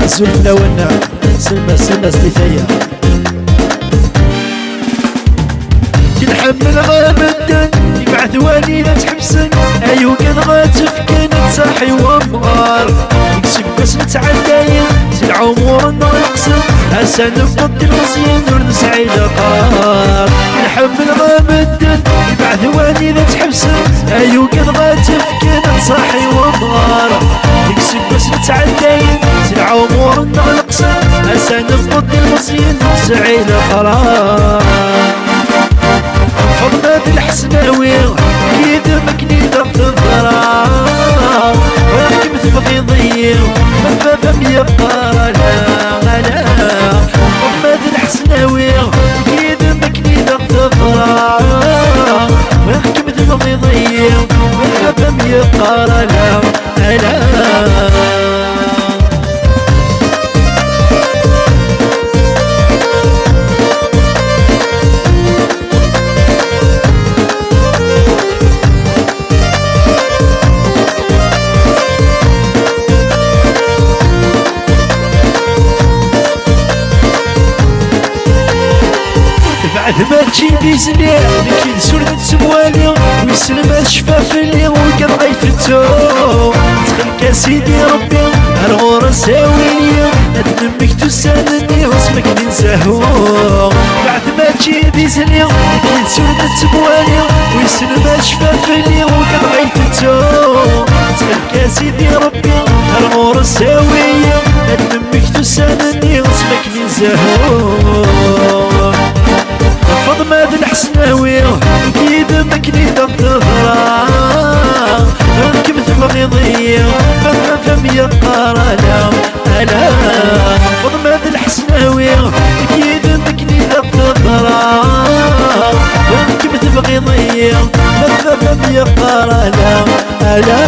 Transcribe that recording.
زلف لونا سلمى سليثيا تنحمل غابدا يبعث والينا تحبسن ايو كان غاتفكن تصاحي ومغار يكسب بس نتعداين العمر نقسم هسا نفضي المزيان ورد سعيد قار نحمل غابدا يبعث والينا تحبسن ايو كان غاتفكن تصاحي ومغار يكسب بس نتعداين العمر نقسم هسا نفضي المزيان سعيد قرار فضلات الحسناوي كيد مكني ضغط الضرار ولكن مثل فضيضي ما فهم يبقى لا فضلات الحسناوي كيد مكني ضغط الضرار ولكن مثل فضيضي ما فهم يبقى لا بعد ما تجيبي زليع لكن سردت سوالي ويسلم الشفاف اللي وكان غيفتو تخلك يا سيدي ربي هالغورة ساويلي ندمك تسالني واسمك ننساهو بعد ما تجيبي زليع لكن سردت سوالي ويسلم الشفاف اللي وكان غيفتو تخلك يا سيدي ربي هالغورة ساويلي ندمك تسالني واسمك ننساهو فضمة الحسناوي كيد مكني ضغط الضرار ركب ثمغيضي فم يقار ألا فضمة الحسناوي كيد مكني ضغط الضرار ركب ثمغيضي فم يقار ألا